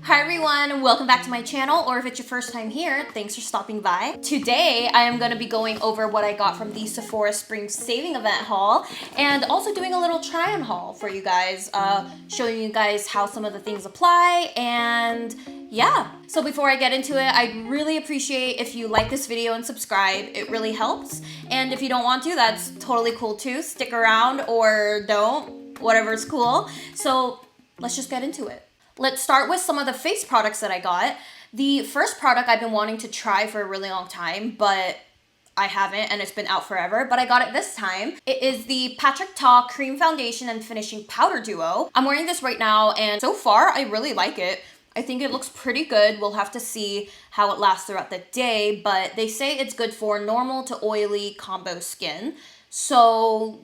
Hi everyone, welcome back to my channel, or if it's your first time here, thanks for stopping by. Today, I am going to be going over what I got from the Sephora Spring Saving Event haul, and also doing a little try-on haul for you guys, showing you guys how some of the things apply, and yeah. So before I get into it, I'd really appreciate if you like this video and subscribe. It really helps, and if you don't want to, that's totally cool too. Stick around or don't, whatever's cool. So let's just get into it. Let's start with some of the face products that I got. The first product I've been wanting to try for a really long time, but I haven't, and it's been out forever, but I got it this time. It is the Patrick Ta Cream Foundation and Finishing Powder Duo. I'm wearing this right now, and so far, I really like it. I think it looks pretty good. We'll have to see how it lasts throughout the day, but they say it's good for normal to oily combo skin. So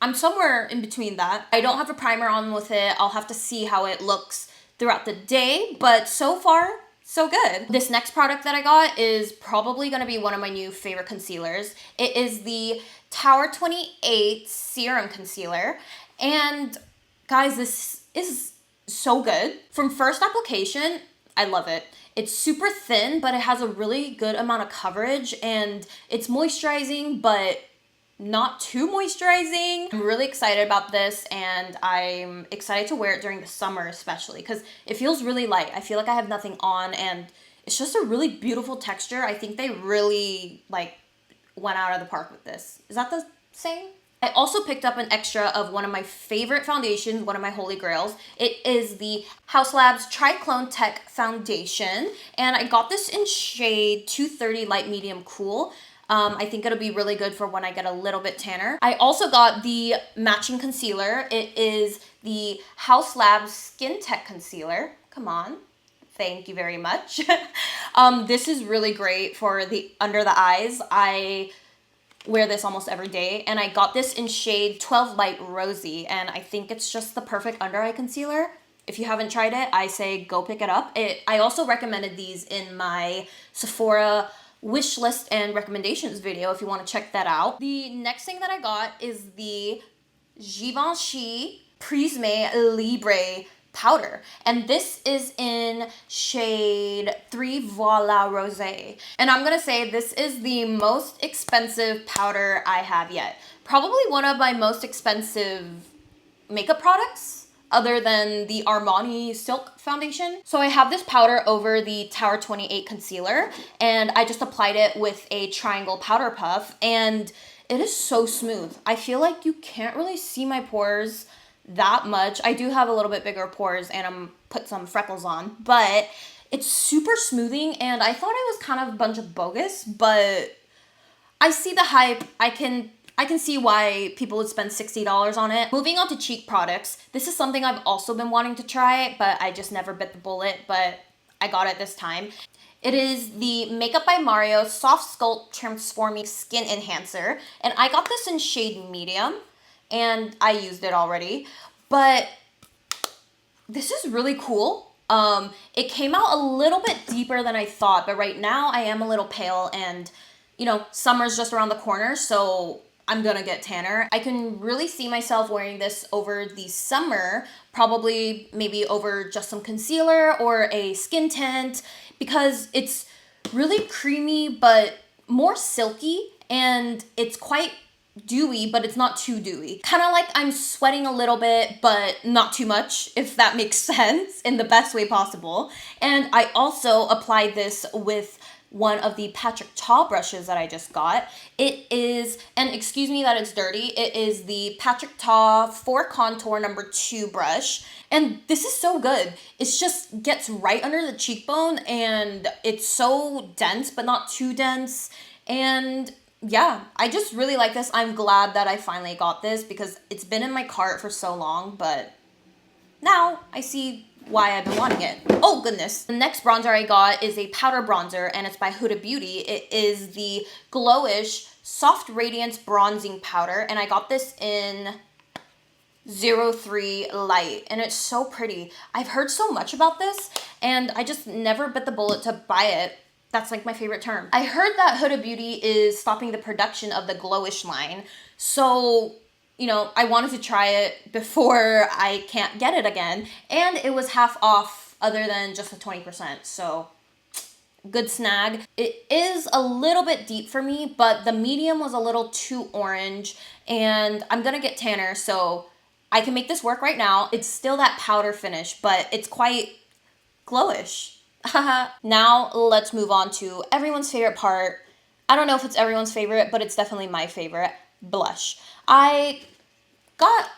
I'm somewhere in between that. I don't have a primer on with it. I'll have to see how it looks throughout the day, but so far, so good. This next product that I got is probably gonna be one of my new favorite concealers. It is the Tower 28 Serum Concealer, and guys, this is so good. From first application, I love it. It's super thin, but it has a really good amount of coverage, and it's moisturizing, but not too moisturizing. I'm really excited about this, and I'm excited to wear it during the summer especially because it feels really light. I feel like I have nothing on, and it's just a really beautiful texture. I think they really went out of the park with this. Is that the same? I also picked up an extra of one of my favorite foundations, one of my holy grails. It is the Haus Labs Triclone Tech Foundation, and I got this in shade 230 Light Medium Cool. I think it'll be really good for when I get a little bit tanner. I also got the matching concealer. It is the Haus Labs Skin Tech Concealer. Come on. Thank you very much. This is really great for the under the eyes. I wear this almost every day, and I got this in shade 12 Light Rosy, and I think it's just the perfect under eye concealer. If you haven't tried it, I say go pick it up. I also recommended these in my Sephora wish list and recommendations video if you want to check that out. The next thing that I got is the Givenchy Prisme Libre powder, and this is in shade 3 Voila Rosé, and I'm gonna say this is the most expensive powder I have yet. Probably one of my most expensive makeup products other than the Armani Silk Foundation. So I have this powder over the Tower 28 concealer, and I just applied it with a triangle powder puff, and it is so smooth. I feel like you can't really see my pores that much. I do have a little bit bigger pores, and I'm put some freckles on, but it's super smoothing, and I thought it was kind of a bunch of bogus, but I see the hype. I can see why people would spend $60 on it. Moving on to cheek products. This is something I've also been wanting to try, but I just never bit the bullet, but I got it this time. It is the Makeup by Mario Soft Sculpt Transforming Skin Enhancer, and I got this in shade medium, and I used it already, but this is really cool. It came out a little bit deeper than I thought, but right now I am a little pale, and you know, summer's just around the corner, so I'm gonna get tanner. I can really see myself wearing this over the summer, probably maybe over just some concealer or a skin tint, because it's really creamy but more silky, and it's quite dewy, but it's not too dewy. Kind of like I'm sweating a little bit, but not too much, if that makes sense, in the best way possible. And I also applied this with one of the Patrick Ta brushes that I just got. It is, and excuse me that it's dirty, it is the Patrick Ta 4 Contour number 2 brush. And this is so good. It just gets right under the cheekbone, and it's so dense, but not too dense. And yeah, I just really like this. I'm glad that I finally got this because it's been in my cart for so long, but now I see why I've been wanting it. Oh goodness. The next bronzer I got is a powder bronzer, and it's by Huda Beauty. It is the Glowish Soft Radiance Bronzing Powder, and I got this in 03 Light, and it's so pretty. I've heard so much about this, and I just never bit the bullet to buy it. That's like my favorite term. I heard that Huda Beauty is stopping the production of the Glowish line, so you know, I wanted to try it before I can't get it again, and it was half off other than just the 20%. So good snag. It is a little bit deep for me, but the medium was a little too orange, and I'm gonna get tanner, so I can make this work right now. It's still that powder finish, but it's quite glowish. Now let's move on to everyone's favorite part. I don't know if it's everyone's favorite, but it's definitely my favorite, blush. I got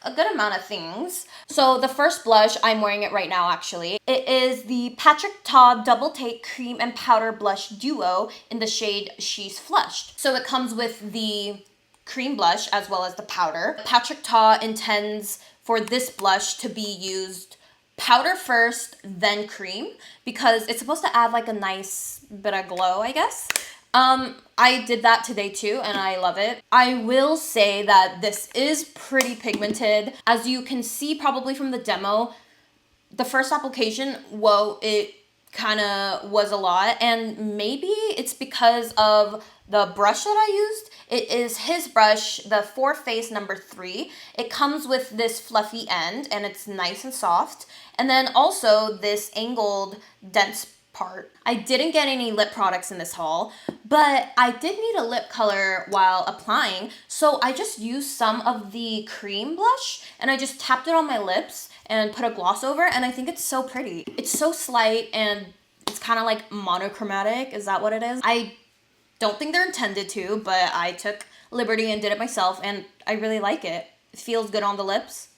a good amount of things. So the first blush, I'm wearing it right now actually. It is the Patrick Ta Double Take Cream and Powder Blush Duo in the shade She's Flushed. So it comes with the cream blush as well as the powder. Patrick Ta intends for this blush to be used powder first, then cream, because it's supposed to add like a nice bit of glow, I guess. I did that today too, and I love it. I will say that this is pretty pigmented. As you can see probably from the demo, the first application, whoa, it kind of was a lot, and maybe it's because of the brush that I used. It is his brush, the Face number 3. It comes with this fluffy end, and it's nice and soft. And then also this angled dense part. I didn't get any lip products in this haul, but I did need a lip color while applying, so I just used some of the cream blush, and I just tapped it on my lips and put a gloss over, and I think it's so pretty. It's so slight, and it's kind of like monochromatic. Is that what it is? I don't think they're intended to, but I took liberty and did it myself, and I really like it. It feels good on the lips.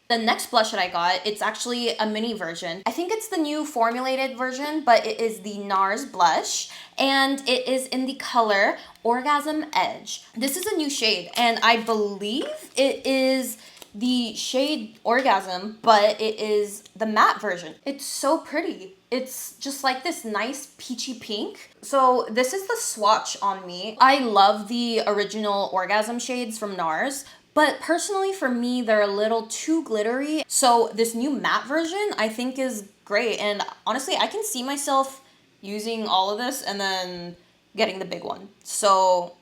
The next blush that I got, it's actually a mini version. I think it's the new formulated version, but it is the NARS blush, and it is in the color Orgasm Edge. This is a new shade, and I believe it is the shade Orgasm, but it is the matte version. It's so pretty. It's just like this nice peachy pink. So this is the swatch on me. I love the original Orgasm shades from NARS, but personally for me, they're a little too glittery. So this new matte version I think is great. And honestly, I can see myself using all of this and then getting the big one. So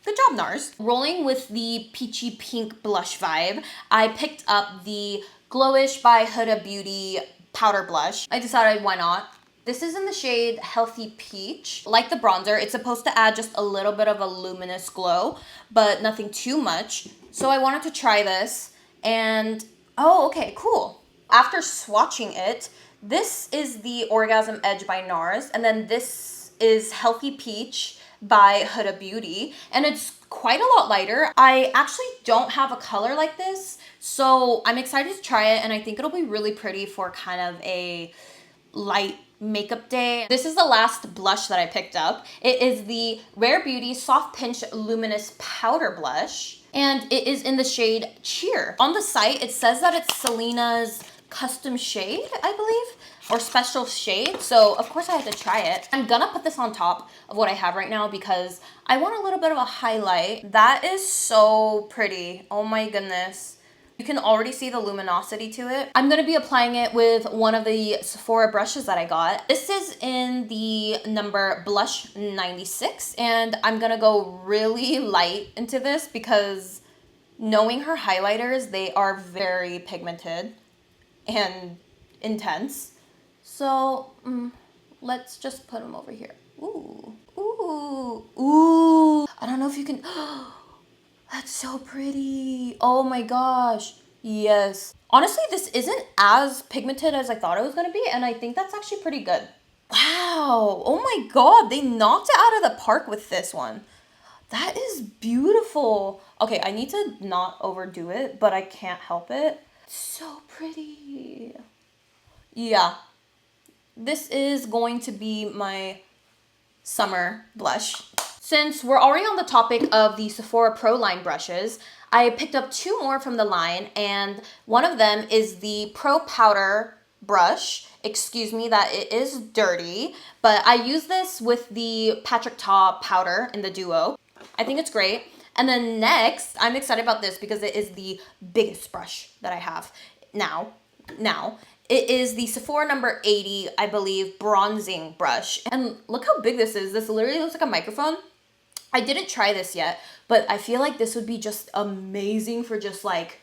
good job, NARS. Rolling with the peachy pink blush vibe, I picked up the Glowish by Huda Beauty powder blush. I decided why not. This is in the shade Healthy Peach. Like the bronzer, it's supposed to add just a little bit of a luminous glow, but nothing too much. So I wanted to try this, and oh, okay, cool. After swatching it, this is the Orgasm Edge by NARS, and then this is Healthy Peach by Huda Beauty, and it's quite a lot lighter. I actually don't have a color like this, so I'm excited to try it, and I think it'll be really pretty for kind of a light makeup day. This is the last blush that I picked up. It is the Rare Beauty Soft Pinch Luminous Powder Blush, and it is in the shade Cheer. On the site, it says that it's Selena's custom shade, I believe, or special shade, so of course I had to try it. I'm gonna put this on top of what I have right now because I want a little bit of a highlight. That is so pretty. Oh my goodness. You can already see the luminosity to it. I'm gonna be applying it with one of the Sephora brushes that I got. This is in the number Blush 96, and I'm gonna go really light into this because knowing her highlighters, they are very pigmented and intense. So let's just put them over here. Ooh, ooh, ooh. I don't know if you can, that's so pretty. Oh my gosh. Yes. Honestly, this isn't as pigmented as I thought it was gonna be, and I think that's actually pretty good. Wow. Oh my god, they knocked it out of the park with this one. That is beautiful. Okay, I need to not overdo it, but I can't help it. So pretty. Yeah. This is going to be my summer blush. Since we're already on the topic of the Sephora Pro line brushes, I picked up 2 more from the line, and one of them is the Pro Powder brush. Excuse me that it is dirty, but I use this with the Patrick Ta powder in the duo. I think it's great. And then next, I'm excited about this because it is the biggest brush that I have now. It is the Sephora number 80, I believe, bronzing brush. And look how big this is. This literally looks like a microphone. I didn't try this yet, but I feel like this would be just amazing for just like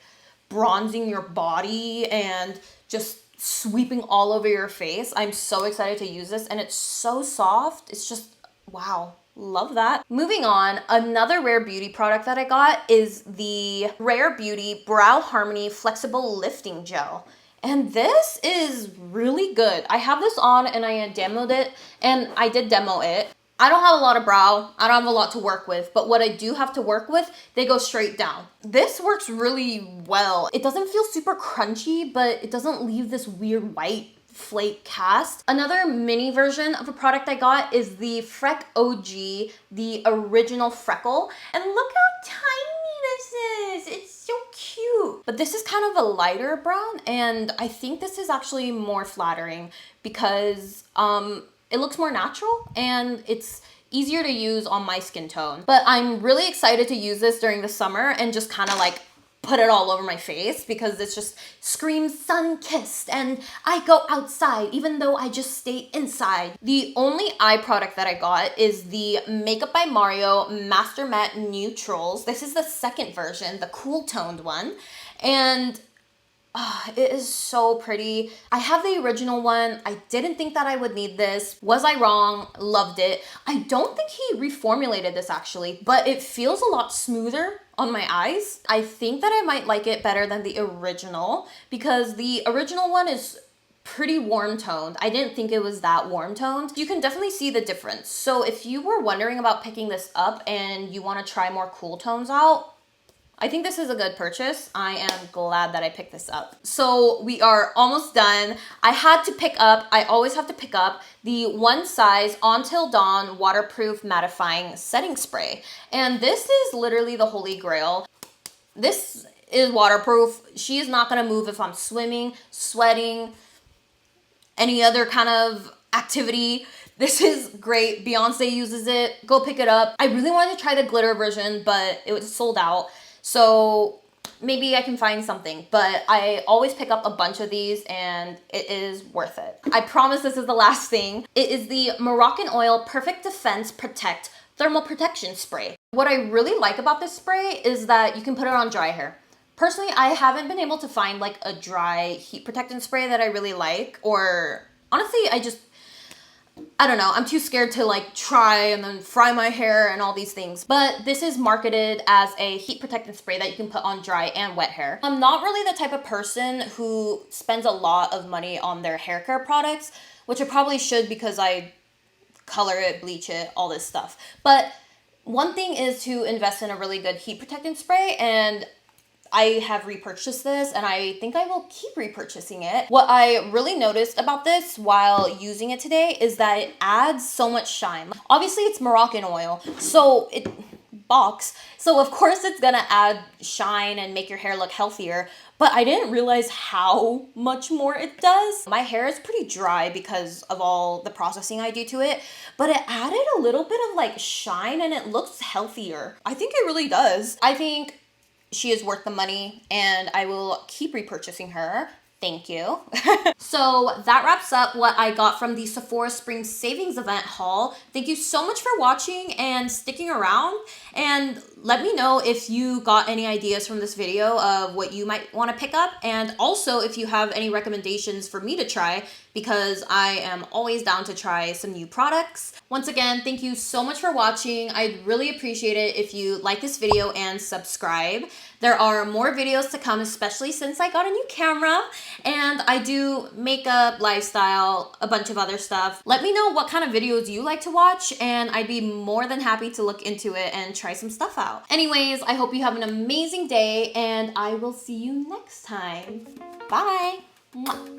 bronzing your body and just sweeping all over your face. I'm so excited to use this, and it's so soft. It's just, wow. Love that. Moving on, another Rare Beauty product that I got is the Rare Beauty Brow Harmony Flexible Lifting Gel. And this is really good. I have this on and I demoed it, and I did demo it. I don't have a lot of brow. I don't have a lot to work with, but what I do have to work with, they go straight down. This works really well. It doesn't feel super crunchy, but it doesn't leave this weird white flake cast. Another mini version of a product I got is the Freck OG, the original freckle. And look how tiny this is. It's so cute. But this is kind of a lighter brown, and I think this is actually more flattering because it looks more natural and it's easier to use on my skin tone. But I'm really excited to use this during the summer and just kind of like put it all over my face because this just screams sun-kissed and I go outside even though I just stay inside. The only eye product that I got is the Makeup by Mario Master Matte Neutrals. This is the second version, the cool toned one. And it is so pretty. I have the original one. I didn't think that I would need this. Was I wrong? Loved it. I don't think he reformulated this actually, but it feels a lot smoother on my eyes. I think that I might like it better than the original because the original one is pretty warm toned. I didn't think it was that warm toned. You can definitely see the difference. So if you were wondering about picking this up and you want to try more cool tones out, I think this is a good purchase. I am glad that I picked this up. So we are almost done. I always have to pick up the One Size Until Dawn Waterproof Mattifying Setting Spray. And this is literally the holy grail. This is waterproof. She is not gonna move if I'm swimming, sweating, any other kind of activity. This is great. Beyonce uses it. Go pick it up. I really wanted to try the glitter version, but it was sold out. So maybe I can find something, but I always pick up a bunch of these and it is worth it. I promise this is the last thing. It is the Moroccanoil Perfect Defense Protect Thermal Protection Spray. What I really like about this spray is that you can put it on dry hair. Personally, I haven't been able to find like a dry heat protectant spray that I really like, or honestly, I don't know, I'm too scared to like try and then fry my hair and all these things. But this is marketed as a heat protectant spray that you can put on dry and wet hair. I'm not really the type of person who spends a lot of money on their hair care products, which I probably should because I color it, bleach it, all this stuff. But one thing is to invest in a really good heat protectant spray, and I have repurchased this and I think I will keep repurchasing it. What I really noticed about this while using it today is that it adds so much shine. Obviously it's Moroccanoil, so so of course it's gonna add shine and make your hair look healthier, but I didn't realize how much more it does. My hair is pretty dry because of all the processing I do to it, but it added a little bit of like shine and it looks healthier. I think it really does. I think she is worth the money and I will keep repurchasing her. Thank you. So that wraps up what I got from the Sephora Spring Savings Event haul. Thank you so much for watching and sticking around, and let me know if you got any ideas from this video of what you might want to pick up, and also if you have any recommendations for me to try, because I am always down to try some new products. Once again, thank you so much for watching. I'd really appreciate it if you like this video and subscribe. There are more videos to come, especially since I got a new camera, and I do makeup, lifestyle, a bunch of other stuff. Let me know what kind of videos you like to watch, and I'd be more than happy to look into it and try some stuff out. Anyways, I hope you have an amazing day, and I will see you next time. Bye. Mwah.